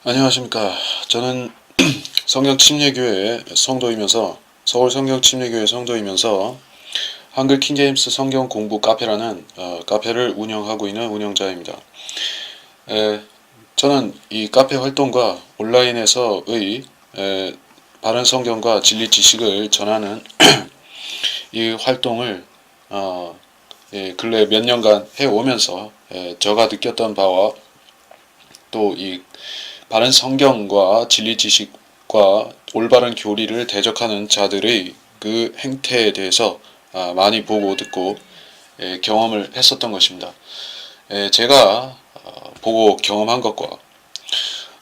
안녕하십니까. 저는 성경침례교회 성도이면서 서울 성경침례교회 성도이면서 한글 킹제임스 성경 공부 카페라는 카페를 운영하고 있는 운영자입니다. 저는 이 카페 활동과 온라인에서의 바른 성경과 진리 지식을 전하는 이 활동을 근래 몇 년간 해오면서 제가 느꼈던 바와 또 이 바른 성경과 진리 지식과 올바른 교리를 대적하는 자들의 그 행태에 대해서 많이 보고 듣고 경험을 했었던 것입니다. 제가 보고 경험한 것과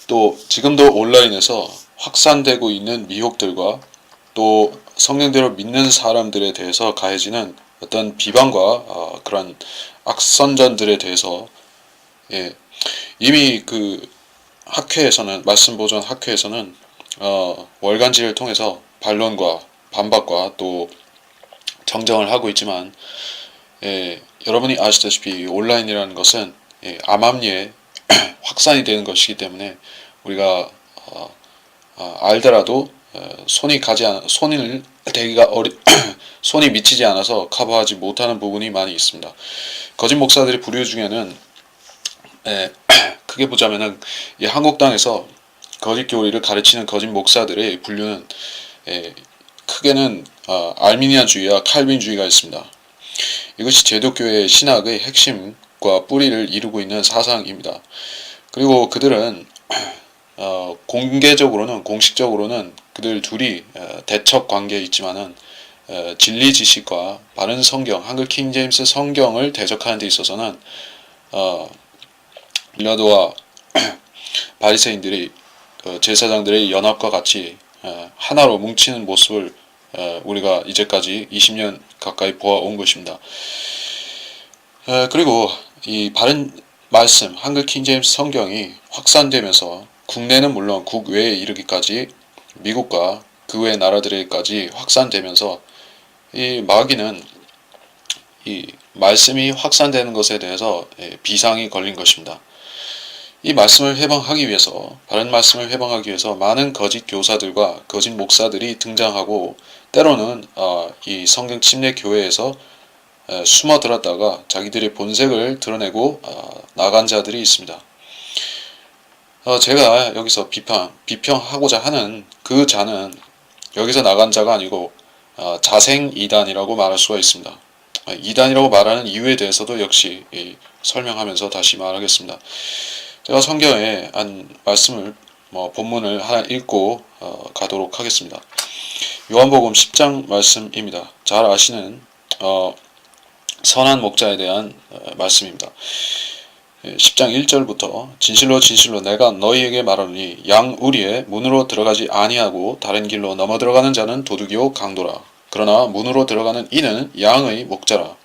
또 지금도 온라인에서 확산되고 있는 미혹들과 또 성경대로 믿는 사람들에 대해서 가해지는 어떤 비방과 그런 악선전들에 대해서 이미 그 학회에서는 말씀 보존 학회에서는 월간지를 통해서 반론과 반박과 또 정정을 하고 있지만 여러분이 아시다시피 온라인이라는 것은 암암리에 확산이 되는 것이기 때문에 우리가 알더라도 손을 대기가 손이 미치지 않아서 커버하지 못하는 부분이 많이 있습니다. 거짓 목사들의 부류 중에는 크게 보자면은 이 한국당에서 거짓 교리를 가르치는 거짓 목사들의 분류는 크게는 알미니안주의와 칼빈주의가 있습니다. 이것이 제독교회의 신학의 핵심과 뿌리를 이루고 있는 사상입니다. 그리고 그들은 공식적으로는 그들 둘이 대척 관계에 있지만은 진리 지식과 바른 성경, 한글 킹제임스 성경을 대적하는 데 있어서는 빌라도와 바리새인들이 제사장들의 연합과 같이 하나로 뭉치는 모습을 우리가 이제까지 20년 가까이 보아온 것입니다. 그리고 이 바른 말씀 한글 킹제임스 성경이 확산되면서 국내는 물론 국외에 이르기까지 미국과 그 외 나라들에까지 확산되면서 이 마귀는 이 말씀이 확산되는 것에 대해서 비상이 걸린 것입니다. 이 말씀을 해방하기 위해서 바른 말씀을 해방하기 위해서 많은 거짓 교사들과 거짓 목사들이 등장하고 때로는 이 성경 침례 교회에서 숨어들었다가 자기들의 본색을 드러내고 나간 자들이 있습니다. 제가 여기서 비평하고자 하는 그 자는 여기서 나간 자가 아니고 자생 이단이라고 말할 수가 있습니다. 이단이라고 말하는 이유에 대해서도 역시 설명하면서 다시 말하겠습니다. 제가 성경에 한 말씀을 본문을 하나 읽고 가도록 하겠습니다. 요한복음 10장 말씀입니다. 잘 아시는 선한 목자에 대한 말씀입니다. 10장 1절부터 진실로 진실로 내가 너희에게 말하노니 양 우리의 문으로 들어가지 아니하고 다른 길로 넘어 들어가는 자는 도둑이요 강도라. 그러나 문으로 들어가는 이는 양의 목자라.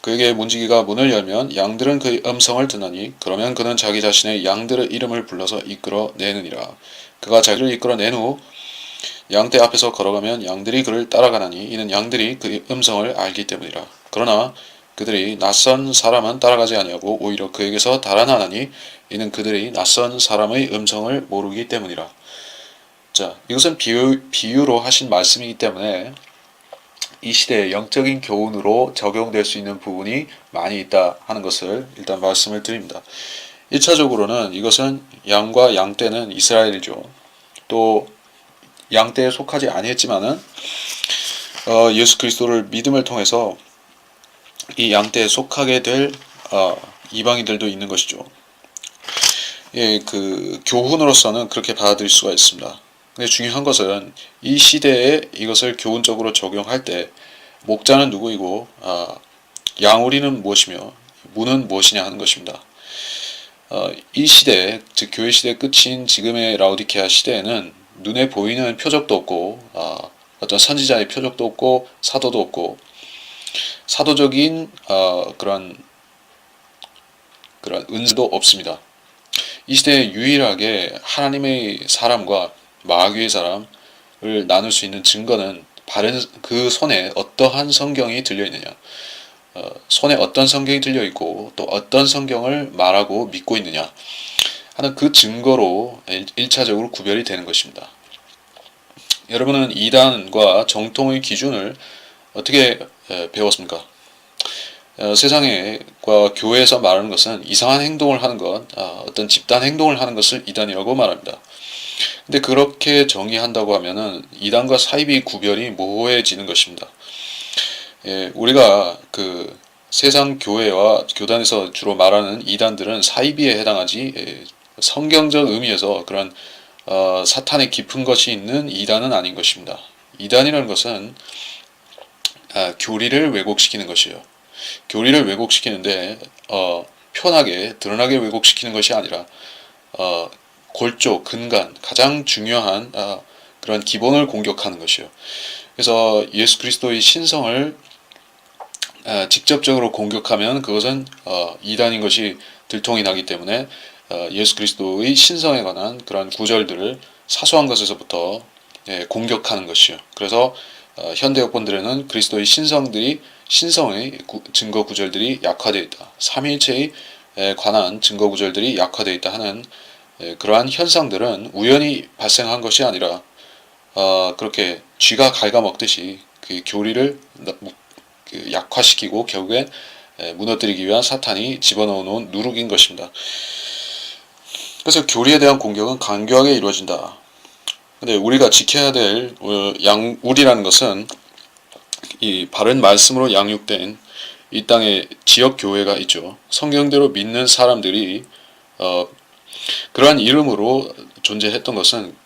그에게 문지기가 문을 열면 양들은 그의 음성을 듣나니 그러면 그는 자기 자신의 양들의 이름을 불러서 이끌어 내느니라. 그가 자기를 이끌어 낸 후 양떼 앞에서 걸어가면 양들이 그를 따라가나니 이는 양들이 그의 음성을 알기 때문이라. 그러나 그들이 낯선 사람은 따라가지 아니하고 오히려 그에게서 달아나나니 이는 그들이 낯선 사람의 음성을 모르기 때문이라. 자, 이것은 비유로 하신 말씀이기 때문에 이 시대의 영적인 교훈으로 적용될 수 있는 부분이 많이 있다 하는 것을 일단 말씀을 드립니다. 1차적으로는 이것은 양과 양떼는 이스라엘이죠. 또 양떼에 속하지 아니했지만은 예수 그리스도를 믿음을 통해서 이 양떼에 속하게 될 이방인들도 있는 것이죠. 그 교훈으로서는 그렇게 받아들일 수가 있습니다. 근데 중요한 것은 이 시대에 이것을 교훈적으로 적용할 때 목자는 누구이고 양우리는 무엇이며 문은 무엇이냐 하는 것입니다. 이 시대, 즉 교회 시대 끝인 지금의 라오디케아 시대에는 눈에 보이는 표적도 없고 어떤 선지자의 표적도 없고 사도도 없고 사도적인 그런 은사도 없습니다. 이 시대에 유일하게 하나님의 사람과 마귀의 사람을 나눌 수 있는 증거는 바른 그 손에 어떠한 성경이 들려 있느냐, 손에 어떤 성경이 들려 있고 또 어떤 성경을 말하고 믿고 있느냐 하는 그 증거로 1차적으로 구별이 되는 것입니다. 여러분은 이단과 정통의 기준을 어떻게 배웠습니까? 세상과 교회에서 말하는 것은 이상한 행동을 하는 것, 어떤 집단 행동을 하는 것을 이단이라고 말합니다. 근데 그렇게 정의한다고 하면은 이단과 사이비 구별이 모호해지는 것입니다. 우리가 그 세상 교회와 교단에서 주로 말하는 이단들은 사이비에 해당하지 성경적 의미에서 그런 사탄의 깊은 것이 있는 이단은 아닌 것입니다. 이단이라는 것은 교리를 왜곡시키는 것이에요. 교리를 왜곡시키는데 편하게 드러나게 왜곡시키는 것이 아니라 골조, 근간, 가장 중요한 그런 기본을 공격하는 것이요. 그래서 예수 그리스도의 신성을 직접적으로 공격하면 그것은 이단인 것이 들통이 나기 때문에 예수 그리스도의 신성에 관한 그런 구절들을 사소한 것에서부터 공격하는 것이요. 그래서 현대 역본들에는 그리스도의 신성의 증거 구절들이 약화되어 있다. 삼위일체에 관한 증거 구절들이 약화되어 있다 하는 그러한 현상들은 우연히 발생한 것이 아니라 그렇게 쥐가 갉아먹듯이 그 교리를 약화시키고 결국엔 무너뜨리기 위한 사탄이 집어넣어놓은 누룩인 것입니다. 그래서 교리에 대한 공격은 간교하게 이루어진다. 근데 우리가 지켜야 될 우리라는 것은 이 바른 말씀으로 양육된 이 땅에 지역 교회가 있죠. 성경대로 믿는 사람들이 그러한 이름으로 존재했던 것은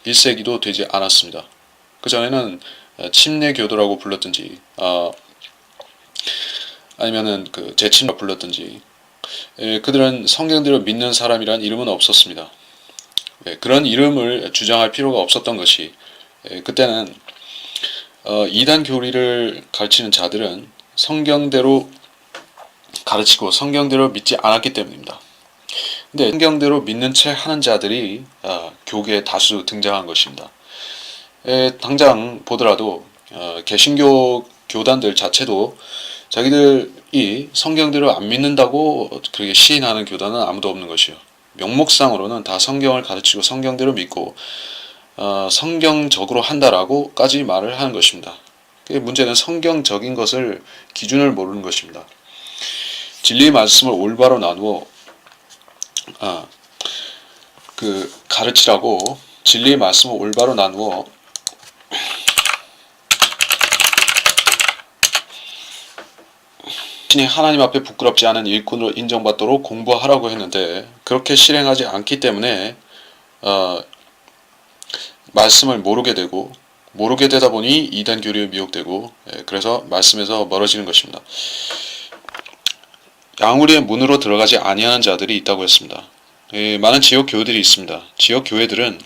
1세기도 되지 않았습니다. 그 전에는 침례교도라고 불렀든지 아니면은 그 재침이라고 불렀든지 그들은 성경대로 믿는 사람이란 이름은 없었습니다. 그런 이름을 주장할 필요가 없었던 것이 그때는 이단 교리를 가르치는 자들은 성경대로 가르치고 성경대로 믿지 않았기 때문입니다. 근데 성경대로 믿는 채 하는 자들이 교계에 다수 등장한 것입니다. 당장 보더라도 개신교 교단들 자체도 자기들이 성경대로 안 믿는다고 그렇게 시인하는 교단은 아무도 없는 것이요. 명목상으로는 다 성경을 가르치고 성경대로 믿고 성경적으로 한다라고까지 말을 하는 것입니다. 문제는 성경적인 것을 기준을 모르는 것입니다. 진리의 말씀을 올바로 나누어 가르치라고 진리의 말씀을 올바로 나누어 신이 하나님 앞에 부끄럽지 않은 일꾼으로 인정받도록 공부하라고 했는데 그렇게 실행하지 않기 때문에 말씀을 모르게 되다 보니 이단 교리에 미혹되고 그래서 말씀에서 멀어지는 것입니다. 양우리의 문으로 들어가지 아니하는 자들이 있다고 했습니다. 많은 지역 교회들이 있습니다. 지역 교회들은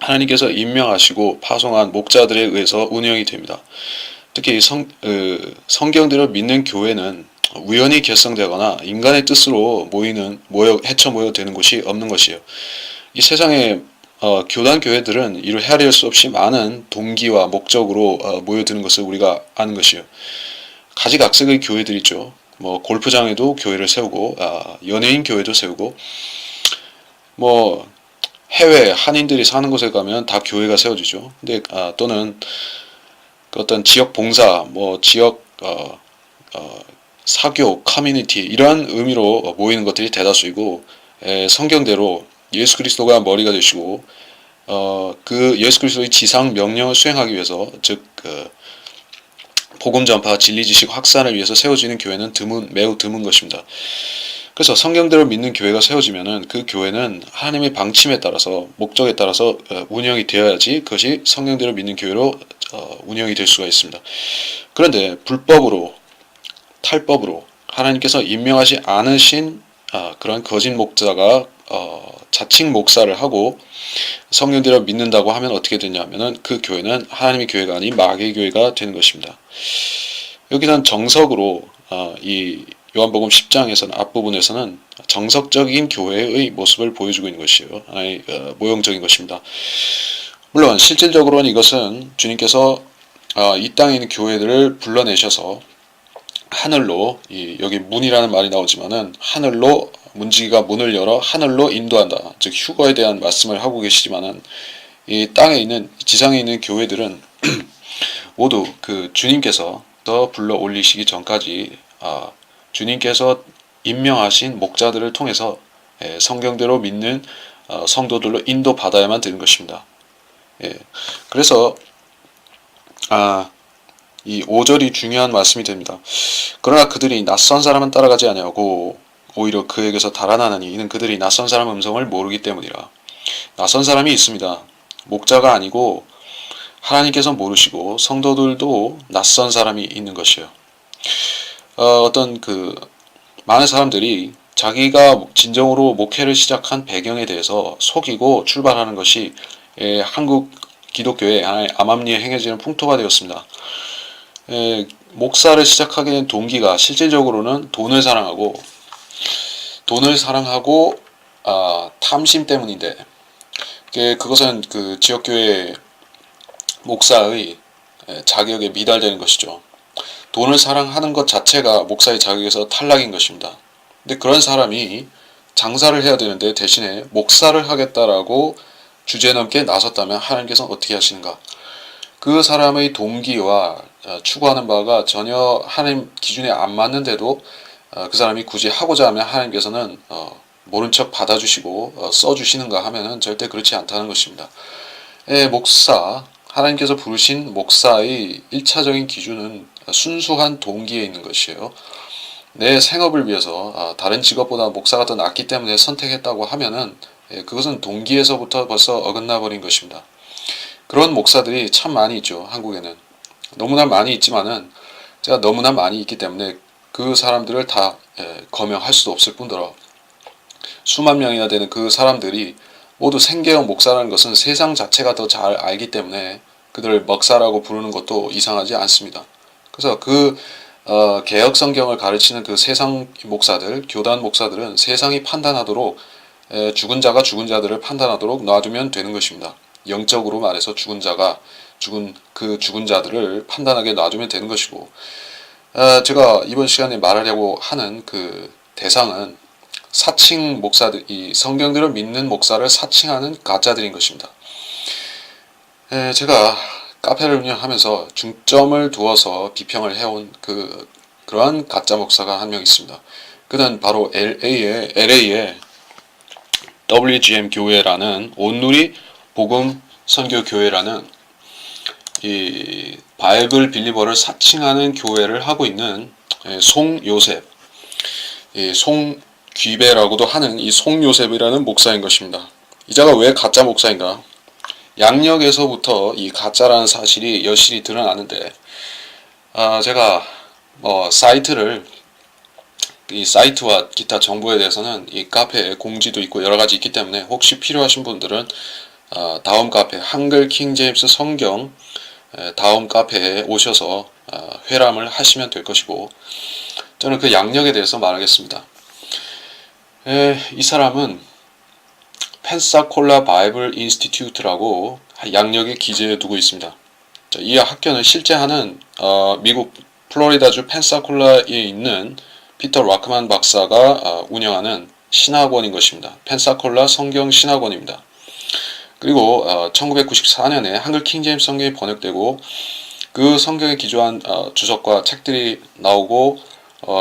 하나님께서 임명하시고 파송한 목자들에 의해서 운영이 됩니다. 특히 성경대로 믿는 교회는 우연히 결성되거나 인간의 뜻으로 헤쳐 모여되는 곳이 없는 것이에요. 이 세상에 교단 교회들은 이를 헤아릴 수 없이 많은 동기와 목적으로 모여드는 것을 우리가 아는 것이에요. 가지각색의 교회들 있죠. 골프장에도 교회를 세우고 연예인 교회도 세우고 해외 한인들이 사는 곳에 가면 다 교회가 세워지죠. 근데 또는 어떤 지역 봉사, 지역 사교, 커뮤니티 이러한 의미로 모이는 것들이 대다수이고 성경대로 예수 그리스도가 머리가 되시고 그 예수 그리스도의 지상 명령을 수행하기 위해서 즉 복음 전파, 진리 지식 확산을 위해서 세워지는 교회는 매우 드문 것입니다. 그래서 성경대로 믿는 교회가 세워지면은 그 교회는 하나님의 방침에 따라서 목적에 따라서 운영이 되어야지 그것이 성경대로 믿는 교회로 운영이 될 수가 있습니다. 그런데 불법으로 탈법으로 하나님께서 임명하지 않으신 그런 거짓 목자가 자칭 목사를 하고 성경대로 믿는다고 하면 어떻게 되냐면은 그 교회는 하나님의 교회가 아닌 마귀의 교회가 되는 것입니다. 여기는 정석으로 이 요한복음 10장에서는 앞부분에서는 정석적인 교회의 모습을 보여주고 있는 것이에요. 모형적인 것입니다. 물론 실질적으로는 이것은 주님께서 이 땅에 있는 교회들을 불러내셔서 하늘로 여기 문이라는 말이 나오지만은 하늘로 문지기가 문을 열어 하늘로 인도한다. 즉 휴거에 대한 말씀을 하고 계시지만은 이 땅에 있는 지상에 있는 교회들은 모두 그 주님께서 더 불러 올리시기 전까지 주님께서 임명하신 목자들을 통해서 성경대로 믿는 성도들로 인도받아야만 되는 것입니다. 그래서 이 5절이 중요한 말씀이 됩니다. 그러나 그들이 낯선 사람은 따라가지 아니하고 오히려 그에게서 달아나느니 이는 그들이 낯선 사람 음성을 모르기 때문이라. 낯선 사람이 있습니다. 목자가 아니고 하나님께서 모르시고 성도들도 낯선 사람이 있는 것이에요. 어떤 그 많은 사람들이 자기가 진정으로 목회를 시작한 배경에 대해서 속이고 출발하는 것이 한국 기독교의 하나의 암암리에 행해지는 풍토가 되었습니다. 목사를 시작하게 된 동기가 실질적으로는 돈을 사랑하고 탐심 때문인데 그것은 그 지역교회 목사의 자격에 미달되는 것이죠. 돈을 사랑하는 것 자체가 목사의 자격에서 탈락인 것입니다. 근데 그런 사람이 장사를 해야 되는데 대신에 목사를 하겠다라고 주제넘게 나섰다면 하나님께서는 어떻게 하시는가? 그 사람의 동기와 추구하는 바가 전혀 하나님 기준에 안 맞는데도 그 사람이 굳이 하고자 하면 하나님께서는 모른 척 받아주시고 써주시는가 하면은 절대 그렇지 않다는 것입니다. 하나님께서 부르신 목사의 1차적인 기준은 순수한 동기에 있는 것이에요. 내 생업을 위해서 다른 직업보다 목사가 더 낫기 때문에 선택했다고 하면은 그것은 동기에서부터 벌써 어긋나 버린 것입니다. 그런 목사들이 참 많이 있죠. 한국에는. 너무나 많이 있지만은 제가 너무나 많이 있기 때문에 그 사람들을 다 거명할 수도 없을 뿐더러 수만 명이나 되는 그 사람들이 모두 생계형 목사라는 것은 세상 자체가 더 잘 알기 때문에 그들을 먹사라고 부르는 것도 이상하지 않습니다. 그래서 개혁 성경을 가르치는 그 세상 목사들, 교단 목사들은 세상이 판단하도록 죽은 자가 죽은 자들을 판단하도록 놔두면 되는 것입니다. 영적으로 말해서 죽은 자들을 판단하게 놔두면 되는 것이고, 제가 이번 시간에 말하려고 하는 그 대상은 사칭 목사들, 이 성경대로 믿는 목사를 사칭하는 가짜들인 것입니다. 제가 카페를 운영하면서 중점을 두어서 비평을 해온 그러한 가짜 목사가 한 명 있습니다. 그는 바로 LA의 WGM 교회라는 온누리 복음 선교 교회라는 이 바이블 빌리버를 사칭하는 교회를 하고 있는 송요셉, 송귀배라고도 하는 이 송요셉이라는 목사인 것입니다. 이 자가 왜 가짜 목사인가? 양력에서부터 이 가짜라는 사실이 여실히 드러나는데, 제가 이 사이트와 기타 정보에 대해서는 이 카페에 공지도 있고 여러 가지 있기 때문에 혹시 필요하신 분들은 다음 카페 한글 킹제임스 성경 다음 카페에 오셔서 회람을 하시면 될 것이고, 저는 그 양력에 대해서 말하겠습니다. 이 사람은 펜사콜라 바이블 인스티튜트라고 양력에 기재해 두고 있습니다. 이 학교는 실제 하는 미국 플로리다주 펜사콜라에 있는 피터 락크만 박사가 운영하는 신학원인 것입니다. 펜사콜라 성경 신학원입니다. 그리고 1994년에 한글 킹제임스 성경이 번역되고 그 성경에 기초한 주석과 책들이 나오고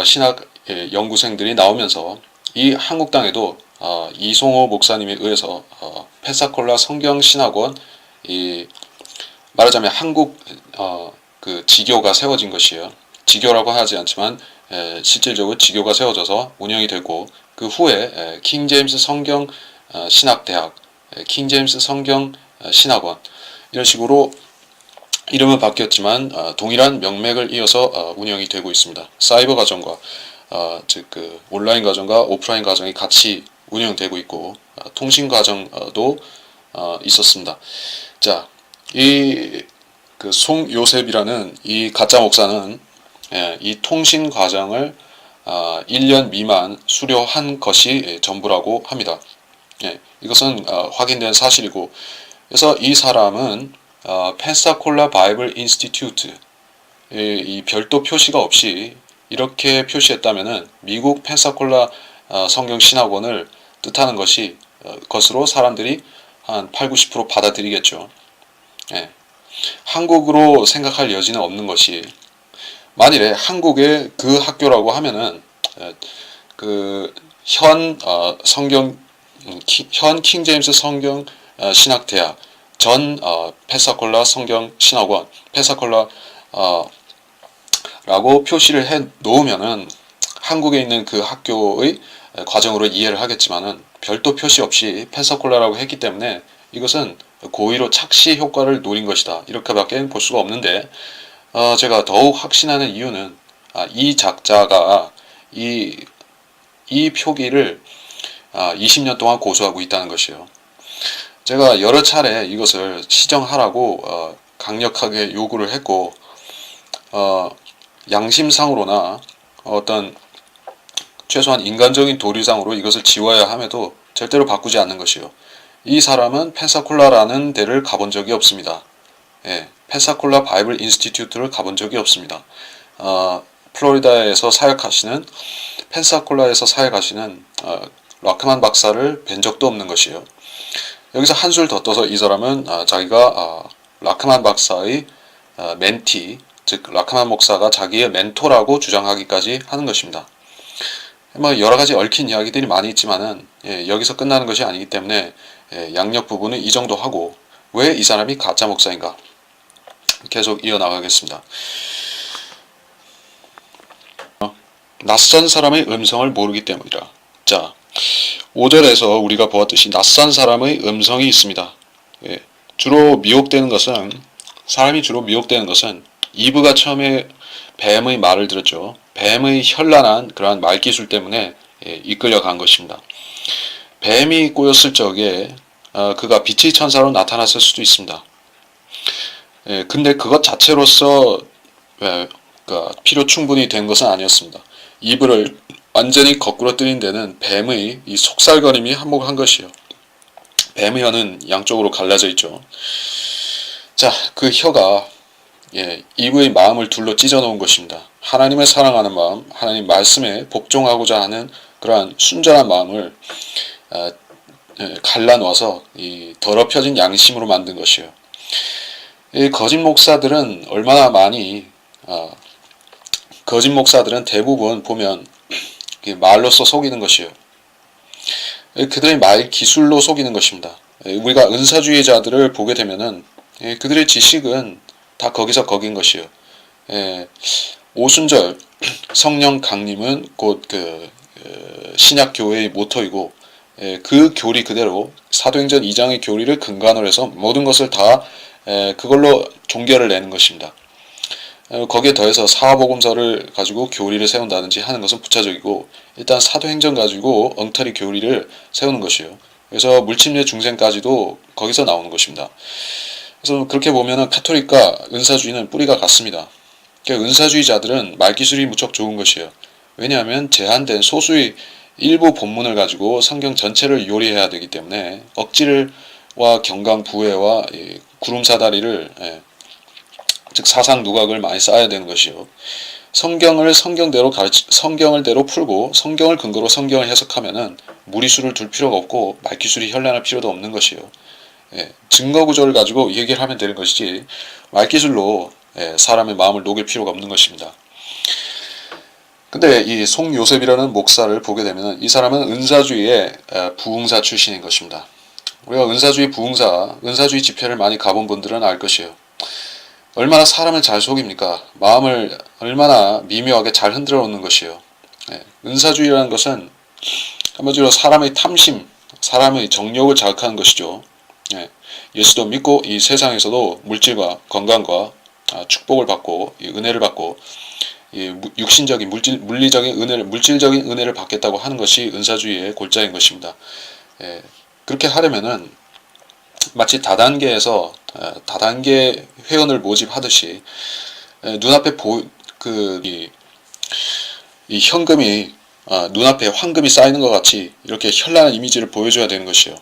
신학 연구생들이 나오면서 이 한국 땅에도 이송호 목사님에 의해서 펜사콜라 성경 신학원, 말하자면 한국 그 지교가 세워진 것이에요. 지교라고 하지 않지만 실질적으로 지교가 세워져서 운영이 되고, 그 후에 킹제임스 성경 신학대학, 킹제임스 성경 신학원, 이런 식으로 이름은 바뀌었지만 동일한 명맥을 이어서 운영이 되고 있습니다. 사이버 과정과 즉 그 온라인 과정과 오프라인 과정이 같이 운영되고 있고 통신 과정도 있었습니다. 자, 그 송요셉이라는 이 가짜 목사는 이 통신 과정을 1년 미만 수료한 것이 전부라고 합니다. 이것은 확인된 사실이고, 그래서 이 사람은 펜사콜라 바이블 인스티튜트, 이 별도 표시가 없이 이렇게 표시했다면은 미국 펜사콜라 성경 신학원을 뜻하는 것으로 사람들이 한 8, 90% 받아들이겠죠. 예. 한국으로 생각할 여지는 없는 것이, 만일에 한국의 그 학교라고 하면은 현 킹제임스 성경 신학대학, 전 페사콜라 성경 신학원, 페사콜라 라고 표시를 해 놓으면은 한국에 있는 그 학교의 과정으로 이해를 하겠지만은 별도 표시 없이 펜사콜라라고 했기 때문에 이것은 고의로 착시 효과를 노린 것이다, 이렇게밖에 볼 수가 없는데, 제가 더욱 확신하는 이유는 이 작자가 이 표기를 20년 동안 고수하고 있다는 것이에요. 제가 여러 차례 이것을 시정하라고 강력하게 요구를 했고, 양심상으로나 어떤 최소한 인간적인 도리상으로 이것을 지워야 함에도 절대로 바꾸지 않는 것이요. 이 사람은 펜사콜라라는 데를 가본 적이 없습니다. 예, 펜사콜라 바이블 인스티튜트를 가본 적이 없습니다. 플로리다에서 사역하시는, 펜사콜라에서 사역하시는 라크만 박사를 뵌 적도 없는 것이에요. 여기서 한술 더 떠서 이 사람은 자기가 라크만 박사의 멘티, 즉 라크만 목사가 자기의 멘토라고 주장하기까지 하는 것입니다. 뭐 여러 가지 얽힌 이야기들이 많이 있지만은 여기서 끝나는 것이 아니기 때문에 양력 부분은 이 정도 하고, 왜 이 사람이 가짜 목사인가 계속 이어나가겠습니다. 낯선 사람의 음성을 모르기 때문이라. 자, 5절에서 우리가 보았듯이 낯선 사람의 음성이 있습니다. 사람이 주로 미혹되는 것은 이브가 처음에 뱀의 말을 들었죠. 뱀의 현란한 그러한 말기술 때문에 이끌려 간 것입니다. 뱀이 꼬였을 적에 그가 빛의 천사로 나타났을 수도 있습니다. 근데 그것 자체로서 필요 충분히 된 것은 아니었습니다. 이브를 완전히 거꾸로 뜨린 데는 뱀의 이 속살거림이 한몫한 것이요. 뱀의 혀는 양쪽으로 갈라져 있죠. 자, 그 혀가 이브의 마음을 둘로 찢어 놓은 것입니다. 하나님을 사랑하는 마음, 하나님 말씀에 복종하고자 하는 그러한 순전한 마음을 갈라놓아서 이 더럽혀진 양심으로 만든 것이에요. 이 거짓 목사들은 거짓 목사들은 대부분 보면 말로써 속이는 것이에요. 그들의 말 기술로 속이는 것입니다. 우리가 은사주의자들을 보게 되면은 그들의 지식은 다 거기서 거긴 것이에요. 오순절 성령 강림은 곧 신약 교회의 모토이고, 그 교리 그대로 사도행전 2장의 교리를 근간으로 해서 모든 것을 다 그걸로 종결을 내는 것입니다. 거기에 더해서 사복음서를 가지고 교리를 세운다든지 하는 것은 부차적이고, 일단 사도행전 가지고 엉터리 교리를 세우는 것이에요. 그래서 물침례 중생까지도 거기서 나오는 것입니다. 그래서 그렇게 보면은 카톨릭과 은사주의는 뿌리가 같습니다. 그러니까 은사주의자들은 말기술이 무척 좋은 것이에요. 왜냐하면 제한된 소수의 일부 본문을 가지고 성경 전체를 요리해야 되기 때문에 억지와 경강부회와 구름사다리를 즉 사상 누각을 많이 쌓아야 되는 것이요. 성경을 성경대로 풀고 성경을 근거로 성경을 해석하면은 무리수를 둘 필요가 없고 말기술이 현란할 필요도 없는 것이요. 증거 구조를 가지고 얘기를 하면 되는 것이지 말기술로 사람의 마음을 녹일 필요가 없는 것입니다. 근데 이 송요셉이라는 목사를 보게 되면 이 사람은 은사주의의 부흥사 출신인 것입니다. 우리가 은사주의 집회를 많이 가본 분들은 알 것이에요. 얼마나 사람을 잘 속입니까? 마음을 얼마나 미묘하게 잘 흔들어 놓는 것이에요. 은사주의라는 것은 한마디로 사람의 탐심, 사람의 정욕을 자극하는 것이죠. 예수도 믿고 이 세상에서도 물질과 건강과 축복을 받고 은혜를 받고 육신적인 물질적인 은혜를 받겠다고 하는 것이 은사주의의 골자인 것입니다. 그렇게 하려면은 마치 다단계 회원을 모집하듯이 눈앞에 이 현금이 눈앞에 황금이 쌓이는 것 같이 이렇게 현란한 이미지를 보여줘야 되는 것이요.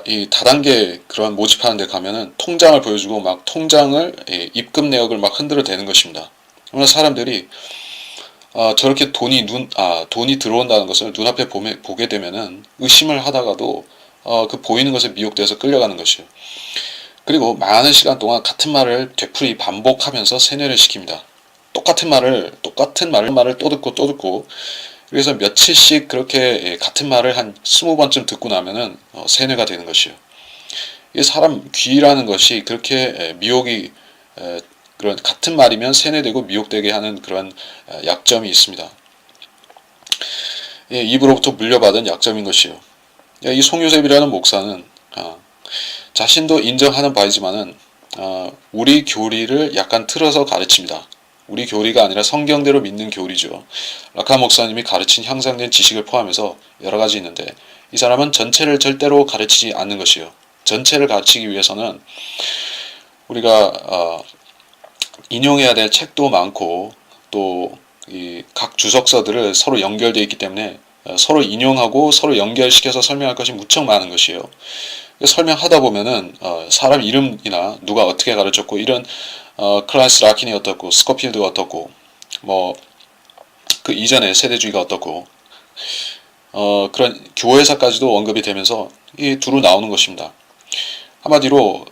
이 다단계 그런 모집하는 데 가면은 통장을 보여주고 막 통장을 입금 내역을 막 흔들어 대는 것입니다. 그러나 사람들이 저렇게 돈이 들어온다는 것을 눈앞에 보게 되면은 의심을 하다가도 그 보이는 것에 미혹돼서 끌려가는 것이요. 그리고 많은 시간 동안 같은 말을 되풀이 반복하면서 세뇌를 시킵니다. 똑같은 말을 또 듣고 또 듣고, 그래서 며칠씩 그렇게 같은 말을 한 20번쯤 듣고 나면은 세뇌가 되는 것이요. 이 사람 귀라는 것이 그렇게 미혹이 그런 같은 말이면 세뇌되고 미혹되게 하는 그런 약점이 있습니다. 입으로부터 물려받은 약점인 것이요. 이 송요셉이라는 목사는 자신도 인정하는 바이지만은 우리 교리를 약간 틀어서 가르칩니다. 우리 교리가 아니라 성경대로 믿는 교리죠. 라카 목사님이 가르친 향상된 지식을 포함해서 여러 가지 있는데, 이 사람은 전체를 절대로 가르치지 않는 것이요. 전체를 가르치기 위해서는 우리가 인용해야 될 책도 많고, 또 각 주석서들을 서로 연결되어 있기 때문에 서로 인용하고 서로 연결시켜서 설명할 것이 무척 많은 것이에요. 설명하다 보면은 사람 이름이나 누가 어떻게 가르쳤고, 이런 클라이스 라킨이 어떻고, 스코필드가 어떻고, 뭐 그 이전에 세대주의가 어떻고, 그런 교회사까지도 언급이 되면서 이 두루 나오는 것입니다. 한마디로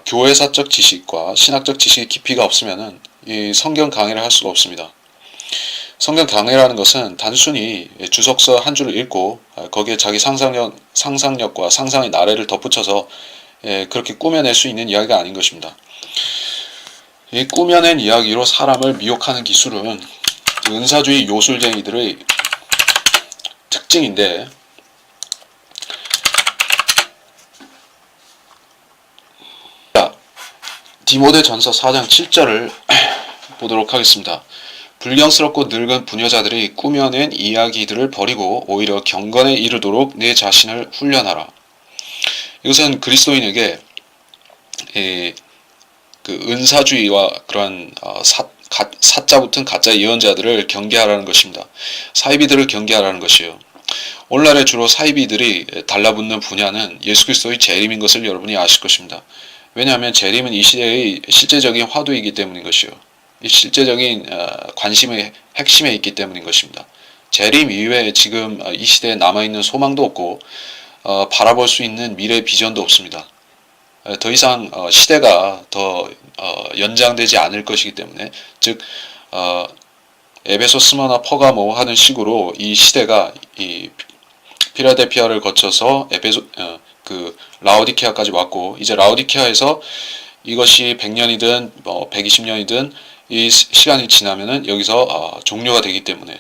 교회사적 지식과 신학적 지식의 깊이가 없으면은 이 성경 강의를 할 수가 없습니다. 성경 강의라는 것은 단순히 주석서 한 줄을 읽고 거기에 자기 상상력과 상상의 나래를 덧붙여서 그렇게 꾸며낼 수 있는 이야기가 아닌 것입니다. 이 꾸며낸 이야기로 사람을 미혹하는 기술은 은사주의 요술쟁이들의 특징인데, 디모데전서 4장 7절을 보도록 하겠습니다. 불경스럽고 늙은 부녀자들이 꾸며낸 이야기들을 버리고 오히려 경건에 이르도록 내 자신을 훈련하라. 이것은 그리스도인에게 그 은사주의와 그런 사자 붙은 가짜 예언자들을 경계하라는 것입니다. 사이비들을 경계하라는 것이에요. 오늘날에 주로 사이비들이 달라붙는 분야는 예수 그리스도의 재림인 것을 여러분이 아실 것입니다. 왜냐하면 재림은 이 시대의 실제적인 화두이기 때문인 것이요. 이 실제적인 관심의 핵심에 있기 때문인 것입니다. 재림 이외에 지금 이 시대에 남아있는 소망도 없고 바라볼 수 있는 미래 비전도 없습니다. 더 이상 시대가 더 연장되지 않을 것이기 때문에, 즉 에베소, 스머나, 퍼가모 하는 식으로 이 시대가 이 필라델피아를 거쳐서 그 라오디케아까지 왔고, 이제 라오디케아에서 이것이 100년이든 120년이든 이 시간이 지나면은 여기서 종료가 되기 때문에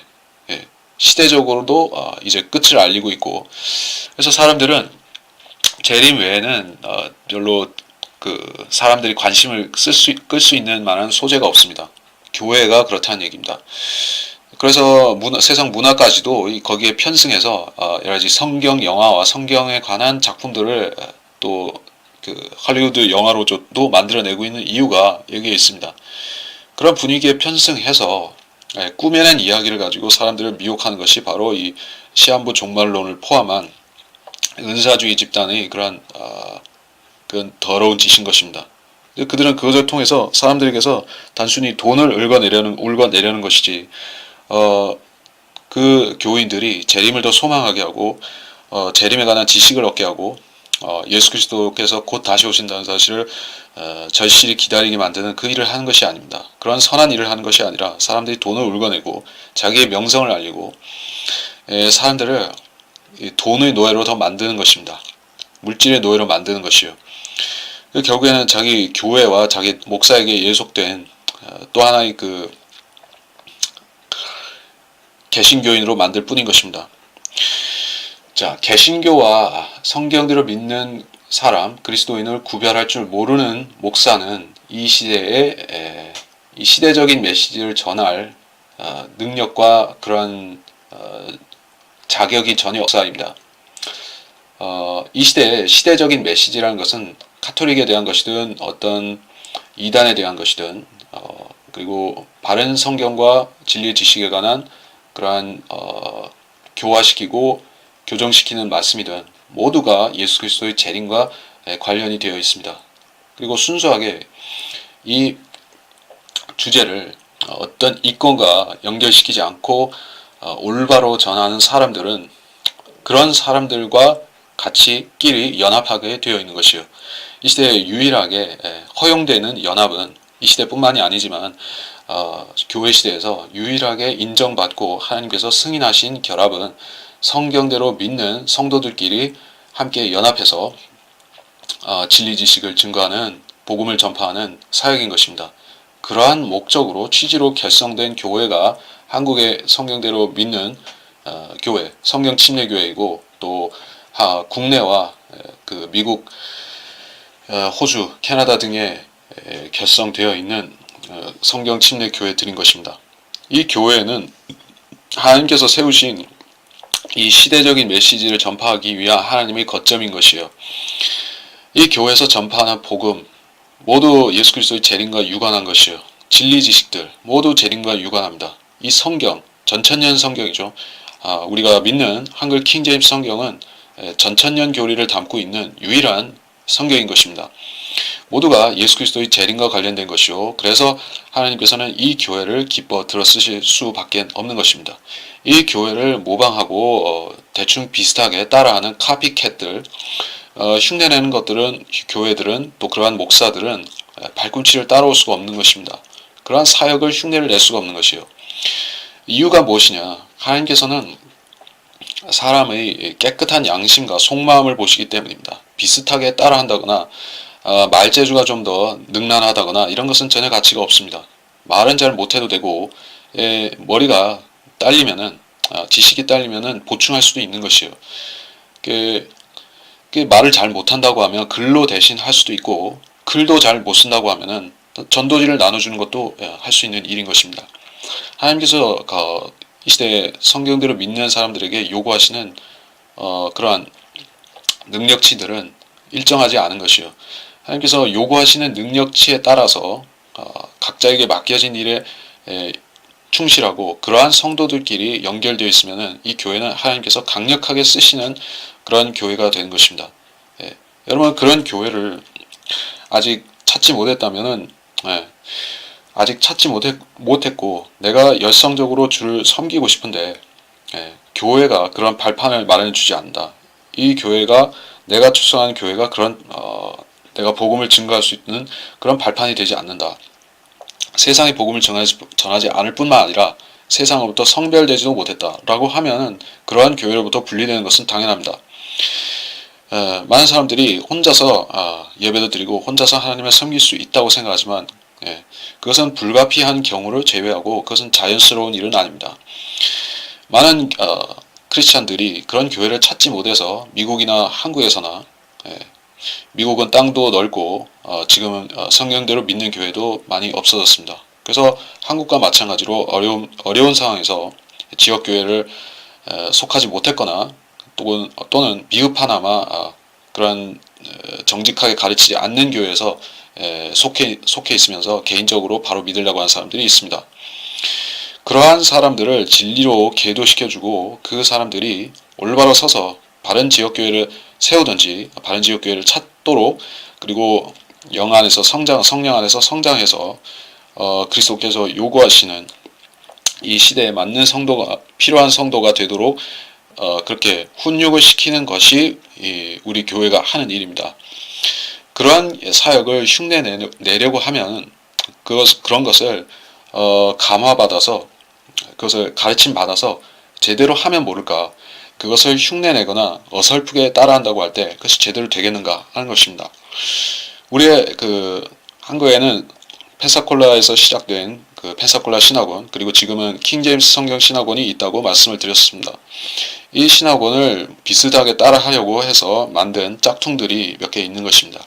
시대적으로도 이제 끝을 알리고 있고, 그래서 사람들은 재림 외에는 별로 그 사람들이 관심을 끌 수 있는 만한 소재가 없습니다. 교회가 그렇다는 얘기입니다. 그래서 세상 문화까지도 거기에 편승해서 여러 가지 성경 영화와 성경에 관한 작품들을 또 그 할리우드 영화로도 만들어내고 있는 이유가 여기에 있습니다. 그런 분위기에 편승해서 꾸며낸 이야기를 가지고 사람들을 미혹하는 것이 바로 이 시한부 종말론을 포함한 은사주의 집단의 그런 더러운 짓인 것입니다. 그들은 그것을 통해서 사람들에게서 단순히 돈을 울궈내려는 것이지, 그 교인들이 재림을 더 소망하게 하고 재림에 관한 지식을 얻게 하고 예수 그리스도께서 곧 다시 오신다는 사실을 절실히 기다리게 만드는 그 일을 하는 것이 아닙니다. 그런 선한 일을 하는 것이 아니라 사람들이 돈을 울궈내고 자기의 명성을 알리고 사람들을 돈의 노예로 더 만드는 것입니다. 물질의 노예로 만드는 것이요. 결국에는 자기 교회와 자기 목사에게 예속된 또 하나의 그 개신교인으로 만들 뿐인 것입니다. 자, 개신교와 성경대로 믿는 사람, 그리스도인을 구별할 줄 모르는 목사는 이 시대에 이 시대적인 메시지를 전할 능력과 그런 자격이 전혀 목사입니다. 이 시대의 시대적인 메시지라는 것은 카톨릭에 대한 것이든 어떤 이단에 대한 것이든 그리고 바른 성경과 진리의 지식에 관한 그러한 교화시키고 교정시키는 말씀이든 모두가 예수 그리스도의 재림과 관련이 되어 있습니다. 그리고 순수하게 이 주제를 어떤 이권과 연결시키지 않고 올바로 전하는 사람들은 그런 사람들과 같이 끼리 연합하게 되어 있는 것이요. 이 시대에 유일하게 허용되는 연합은 이 시대뿐만이 아니지만 교회 시대에서 유일하게 인정받고 하나님께서 승인하신 결합은 성경대로 믿는 성도들끼리 함께 연합해서 진리 지식을 증거하는 복음을 전파하는 사역인 것입니다. 그러한 목적으로 취지로 결성된 교회가 한국의 성경대로 믿는 교회, 성경 침례 교회이고 또 국내와 그 미국, 호주, 캐나다 등에 결성되어 있는 성경 침례 교회들인 것입니다. 이 교회는 하나님께서 세우신 이 시대적인 메시지를 전파하기 위한 하나님의 거점인 것이요. 이 교회에서 전파하는 복음 모두 예수 그리스도의 재림과 유관한 것이요. 진리 지식들 모두 재림과 유관합니다. 이 성경, 전천년 성경이죠. 우리가 믿는 한글 킹제임스 성경은 전천년 교리를 담고 있는 유일한 성경인 것입니다. 모두가 예수 그리스도의 재림과 관련된 것이요. 그래서 하나님께서는 이 교회를 기뻐 들어쓰실 수밖에 없는 것입니다. 이 교회를 모방하고 대충 비슷하게 따라하는 카피캣들, 흉내내는 것들은 교회들은 또 그러한 목사들은 발꿈치를 따라올 수가 없는 것입니다. 그러한 사역을 흉내를 낼 수가 없는 것이요. 이유가 무엇이냐? 하나님께서는 사람의 깨끗한 양심과 속마음을 보시기 때문입니다. 비슷하게 따라한다거나 말재주가 좀 더 능란하다거나 이런 것은 전혀 가치가 없습니다. 말은 잘 못해도 되고 머리가 딸리면은 지식이 딸리면은 보충할 수도 있는 것이요. 말을 잘 못한다고 하면 글로 대신 할 수도 있고 글도 잘 못 쓴다고 하면은 전도지를 나눠주는 것도 할 수 있는 일인 것입니다. 하나님께서 이 시대에 성경대로 믿는 사람들에게 요구하시는 그러한 능력치들은 일정하지 않은 것이요. 하나님께서 요구하시는 능력치에 따라서 각자에게 맡겨진 일에 충실하고 그러한 성도들끼리 연결되어 있으면 이 교회는 하나님께서 강력하게 쓰시는 그런 교회가 되는 것입니다. 여러분 그런 교회를 아직 찾지 못했다면은 아직 찾지 못했고 내가 열성적으로 주를 섬기고 싶은데 교회가 그런 발판을 마련해 주지 않는다. 이 교회가 내가 출석하는 교회가 그런 내가 복음을 증거할 수 있는 그런 발판이 되지 않는다. 세상의 복음을 전하지 않을 뿐만 아니라 세상으로부터 성별되지도 못했다라고 하면은 그러한 교회로부터 분리되는 것은 당연합니다. 많은 사람들이 혼자서 예배도 드리고 혼자서 하나님을 섬길 수 있다고 생각하지만 그것은 불가피한 경우를 제외하고 그것은 자연스러운 일은 아닙니다. 많은 크리스찬들이 그런 교회를 찾지 못해서 미국이나 한국에서나 미국은 땅도 넓고 지금은 성경대로 믿는 교회도 많이 없어졌습니다. 그래서 한국과 마찬가지로 어려운 상황에서 지역교회를 속하지 못했거나 또는 미흡하나마 그런 정직하게 가르치지 않는 교회에서 속해 있으면서 개인적으로 바로 믿으려고 하는 사람들이 있습니다. 그러한 사람들을 진리로 계도시켜주고 그 사람들이 올바로 서서 바른 지역교회를 세우든지 바른 지역교회를 찾도록 그리고 영 안에서 성령 안에서 성장해서 그리스도께서 요구하시는 이 시대에 맞는 성도가 필요한 성도가 되도록 그렇게 훈육을 시키는 것이 우리 교회가 하는 일입니다. 그러한 사역을 흉내내려고 하면 그런 것을 감화받아서 그것을 가르침 받아서 제대로 하면 모를까 그것을 흉내내거나 어설프게 따라한다고 할 때 그것이 제대로 되겠는가 하는 것입니다. 우리의 한국에는 펜사콜라에서 시작된 그 펜사콜라 신학원 그리고 지금은 킹제임스 성경 신학원이 있다고 말씀을 드렸습니다. 이 신학원을 비슷하게 따라하려고 해서 만든 짝퉁들이 몇 개 있는 것입니다.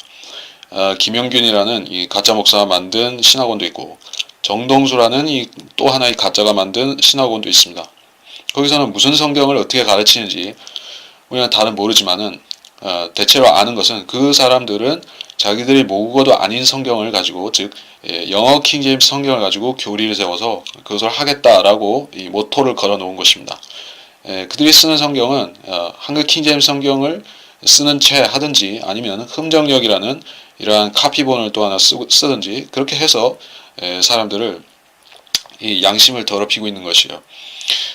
김영균이라는 이 가짜 목사가 만든 신학원도 있고 정동수라는 이 또 하나의 가짜가 만든 신학원도 있습니다. 거기서는 무슨 성경을 어떻게 가르치는지 우리는 다는 모르지만은 대체로 아는 것은 그 사람들은 자기들이 모국어도 아닌 성경을 가지고 즉 영어 킹제임스 성경을 가지고 교리를 세워서 그것을 하겠다라고 이 모토를 걸어 놓은 것입니다. 그들이 쓰는 성경은 한글 킹제임스 성경을 쓰는 채 하든지 아니면 흠정역이라는 이러한 카피본을 또 하나 쓰든지 그렇게 해서 사람들을 이 양심을 더럽히고 있는 것이요.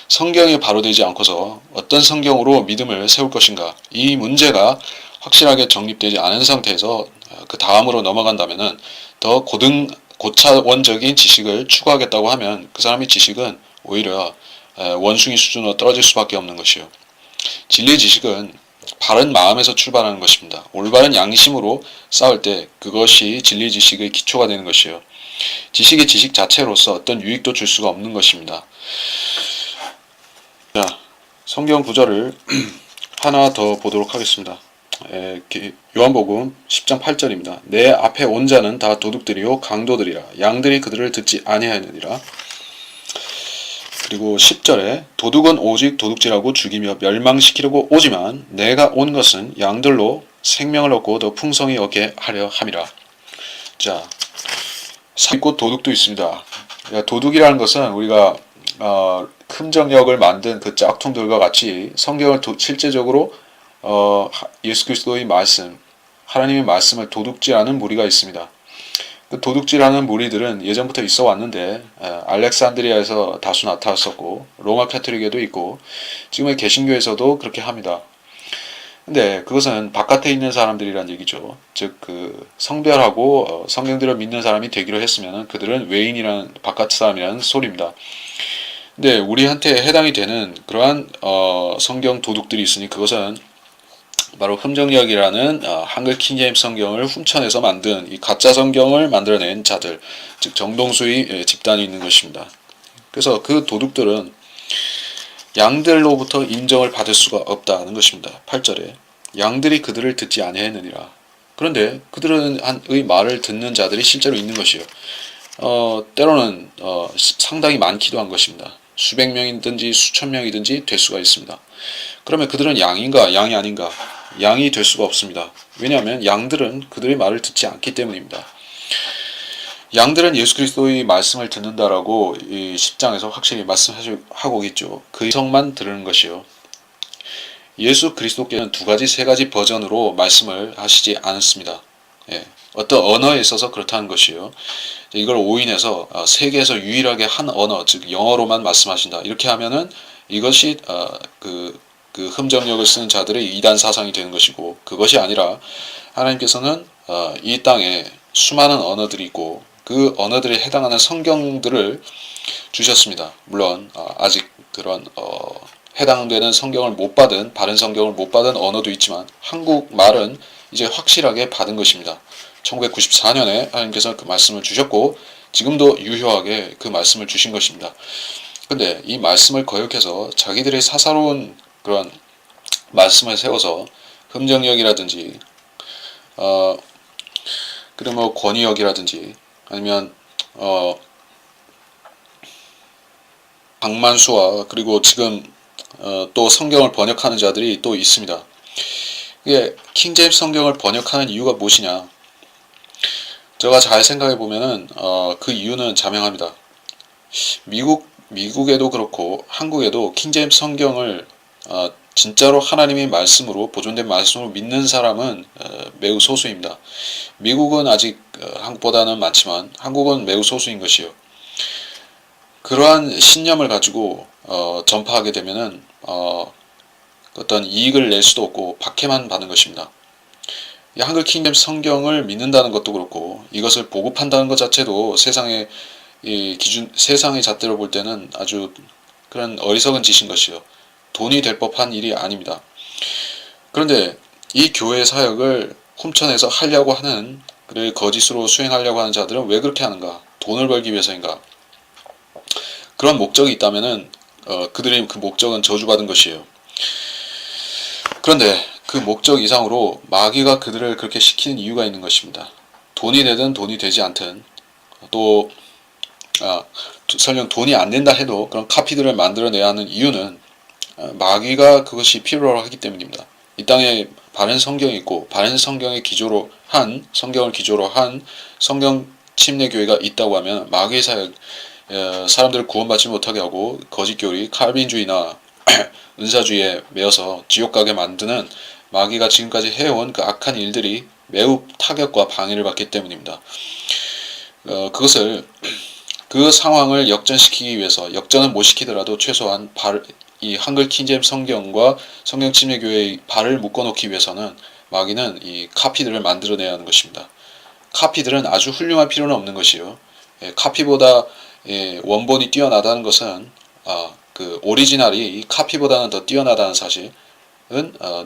성경이 바로 되지 않고서 어떤 성경으로 믿음을 세울 것인가, 이 문제가 확실하게 정립되지 않은 상태에서 그 다음으로 넘어간다면은 더 고차원적인 지식을 추구하겠다고 하면 그 사람의 지식은 오히려 원숭이 수준으로 떨어질 수밖에 없는 것이요. 진리의 지식은 바른 마음에서 출발하는 것입니다. 올바른 양심으로 싸울 때 그것이 진리 지식의 기초가 되는 것이요. 지식이 지식 자체로서 어떤 유익도 줄 수가 없는 것입니다. 자, 성경 구절을 하나 더 보도록 하겠습니다. 요한복음 10장 8절입니다. 내 앞에 온 자는 다 도둑들이요 강도들이라. 양들이 그들을 듣지 아니하느니라. 그리고 10절에 도둑은 오직 도둑질하고 죽이며 멸망시키려고 오지만 내가 온 것은 양들로 생명을 얻고 더 풍성히 얻게 하려 함이라. 자, 있고 도둑도 있습니다. 도둑이라는 것은 우리가 흠정역을 만든 그 짝퉁들과 같이 성경을 실제적으로 예수 그리스도의 말씀, 하나님의 말씀을 도둑질하는 무리가 있습니다. 그 도둑질하는 무리들은 예전부터 있어 왔는데 알렉산드리아에서 다수 나타났었고 로마 카톨릭에도 있고 지금의 개신교에서도 그렇게 합니다. 근데 그것은 바깥에 있는 사람들이란 얘기죠. 즉 그 성별하고 성경대로 믿는 사람이 되기로 했으면 그들은 외인이라는 바깥 사람이라는 소리입니다. 근데 우리한테 해당이 되는 그러한 성경 도둑들이 있으니 그것은 바로 흠정역이라는 한글 킹제임스 성경을 훔쳐내서 만든 이 가짜 성경을 만들어낸 자들, 즉 정동수의 집단이 있는 것입니다. 그래서 그 도둑들은 양들로부터 인정을 받을 수가 없다는 것입니다. 8절에 양들이 그들을 듣지 아니하느니라. 그런데 그들의 말을 듣는 자들이 실제로 있는 것이요. 때로는 상당히 많기도 한 것입니다. 수백 명이든지 수천 명이든지 될 수가 있습니다. 그러면 그들은 양인가 양이 아닌가? 양이 될 수가 없습니다. 왜냐하면 양들은 그들의 말을 듣지 않기 때문입니다. 양들은 예수 그리스도의 말씀을 듣는다라고 이 10장에서 확실히 말씀하고 있죠. 그 성만 들으는 것이요. 예수 그리스도께는 두 가지, 세 가지 버전으로 말씀을 하시지 않았습니다. 어떤 언어에 있어서 그렇다는 것이요. 이걸 오인해서 세계에서 유일하게 한 언어, 즉 영어로만 말씀하신다. 이렇게 하면은 이것이 그 흠정역을 쓰는 자들의 이단 사상이 되는 것이고, 그것이 아니라 하나님께서는 이 땅에 수많은 언어들이 있고 그 언어들에 해당하는 성경들을 주셨습니다. 물론 아직 그런 해당되는 성경을 못 받은, 바른 성경을 못 받은 언어도 있지만 한국말은 이제 확실하게 받은 것입니다. 1994년에 하나님께서 그 말씀을 주셨고 지금도 유효하게 그 말씀을 주신 것입니다. 근데 이 말씀을 거역해서 자기들의 사사로운 그런 말씀을 세워서 흠정역이라든지 그리고 뭐 권위역이라든지 아니면 강만수와 그리고 지금 또 성경을 번역하는 자들이 또 있습니다. 이게 킹제임스 성경을 번역하는 이유가 무엇이냐? 제가 잘 생각해 보면은 그 이유는 자명합니다. 미국에도 그렇고 한국에도 킹제임스 성경을 진짜로 하나님의 말씀으로 보존된 말씀으로 믿는 사람은 매우 소수입니다. 미국은 아직 한국보다는 많지만 한국은 매우 소수인 것이요. 그러한 신념을 가지고 전파하게 되면은 어떤 이익을 낼 수도 없고 박해만 받는 것입니다. 이 한글 킹제임스 성경을 믿는다는 것도 그렇고 이것을 보급한다는 것 자체도 세상의 세상의 잣대로 볼 때는 아주 그런 어리석은 짓인 것이요. 돈이 될 법한 일이 아닙니다. 그런데 이 교회 사역을 훔쳐내서 하려고 하는, 그를 거짓으로 수행하려고 하는 자들은 왜 그렇게 하는가? 돈을 벌기 위해서인가? 그런 목적이 있다면은 그들의 그 목적은 저주받은 것이에요. 그런데 그 목적 이상으로 마귀가 그들을 그렇게 시키는 이유가 있는 것입니다. 돈이 되든 돈이 되지 않든 또 설령 돈이 안 된다 해도 그런 카피들을 만들어내야 하는 이유는 마귀가 그것이 필요로 하기 때문입니다. 이 땅에 바른 성경이 있고 바른 성경을 기조로 한 성경 침례 교회가 있다고 하면 마귀의 사역, 사람들을 구원받지 못하게 하고 거짓교리, 칼빈주의나 은사주의에 매여서 지옥 가게 만드는 마귀가 지금까지 해온 그 악한 일들이 매우 타격과 방해를 받기 때문입니다. 그것을 그 상황을 역전시키기 위해서, 역전은 못 시키더라도 최소한 이 한글 킹제임스 성경과 성경 침례교회의 발을 묶어놓기 위해서는 마귀는 이 카피들을 만들어내야 하는 것입니다. 카피들은 아주 훌륭할 필요는 없는 것이요. 카피보다 원본이 뛰어나다는 것은 그 오리지널이 카피보다는 더 뛰어나다는 사실은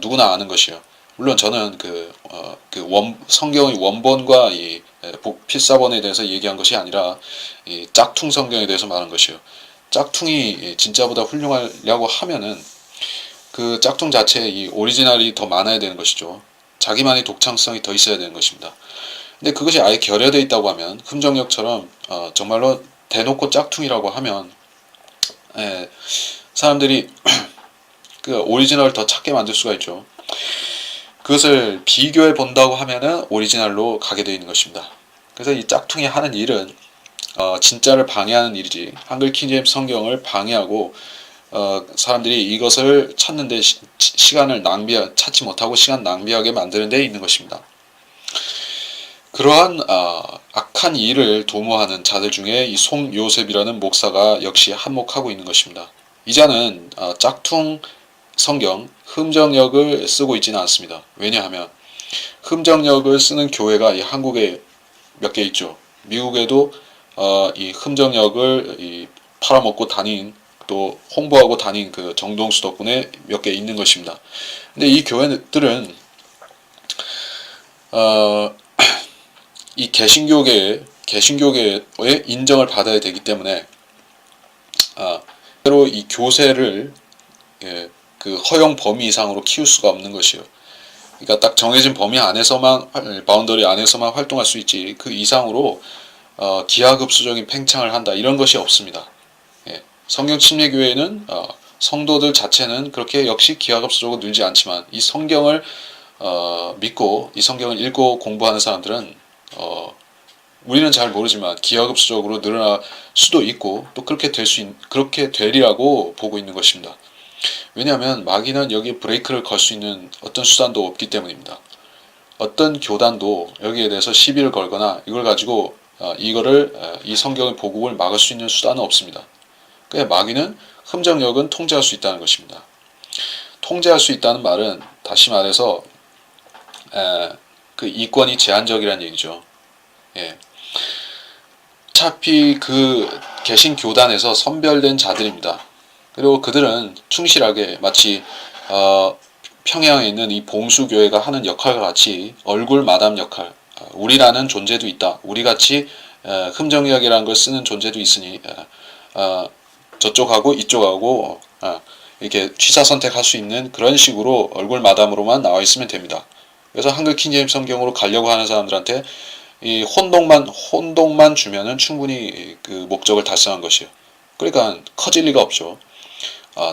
누구나 아는 것이요. 물론 저는 성경의 원본과 이 필사본에 대해서 얘기한 것이 아니라 이 짝퉁 성경에 대해서 말한 것이요. 짝퉁이 진짜보다 훌륭하려고 하면은 그 짝퉁 자체에 이 오리지널이 더 많아야 되는 것이죠. 자기만의 독창성이 더 있어야 되는 것입니다. 근데 그것이 아예 결여되어 있다고 하면, 흠정역처럼 정말로 대놓고 짝퉁이라고 하면 사람들이 그 오리지널을 더 찾게 만들 수가 있죠. 그것을 비교해 본다고 하면은 오리지널로 가게 되어 있는 것입니다. 그래서 이 짝퉁이 하는 일은 진짜를 방해하는 일이지, 한글 킹제임스 성경을 방해하고 사람들이 이것을 찾는데 시간을 찾지 못하고 시간 낭비하게 만드는 데 있는 것입니다. 그러한 악한 일을 도모하는 자들 중에 이 송요셉이라는 목사가 역시 한몫하고 있는 것입니다. 이 자는 짝퉁 성경 흠정역을 쓰고 있지는 않습니다. 왜냐하면 흠정역을 쓰는 교회가 이 한국에 몇 개 있죠. 미국에도 이 흠정역을 팔아먹고 다닌, 또 홍보하고 다닌 그 정동수 덕분에 몇 개 있는 것입니다. 근데 이 교회들은 이 개신교계의 인정을 받아야 되기 때문에 때로 이 교세를 그 허용 범위 이상으로 키울 수가 없는 것이요. 그러니까 딱 정해진 범위 안에서만, 바운더리 안에서만 활동할 수 있지, 그 이상으로 기하급수적인 팽창을 한다, 이런 것이 없습니다. 성경 침례교회는 성도들 자체는 그렇게 역시 기하급수적으로 늘지 않지만, 이 성경을 믿고 이 성경을 읽고 공부하는 사람들은 우리는 잘 모르지만 기하급수적으로 늘어날 수도 있고, 또 그렇게 되리라고 보고 있는 것입니다. 왜냐하면 마귀는 여기에 브레이크를 걸 수 있는 어떤 수단도 없기 때문입니다. 어떤 교단도 여기에 대해서 시비를 걸거나 이걸 가지고 이 성경의 보급을 막을 수 있는 수단은 없습니다. 그래서 마귀는 흠정역은 통제할 수 있다는 것입니다. 통제할 수 있다는 말은, 다시 말해서 그 이권이 제한적이라는 얘기죠. 어차피 그 개신 교단에서 선별된 자들입니다. 그리고 그들은 충실하게 마치 평양에 있는 이 봉수교회가 하는 역할과 같이 얼굴 마담 역할, 우리라는 존재도 있다, 우리같이 흠정역이라는 걸 쓰는 존재도 있으니 저쪽하고 이쪽하고 이렇게 취사 선택할 수 있는 그런 식으로 얼굴 마담으로만 나와 있으면 됩니다. 그래서 한글 킹제임스 성경으로 가려고 하는 사람들한테 이 혼동만 주면은 충분히 그 목적을 달성한 것이요. 그러니까 커질 리가 없죠.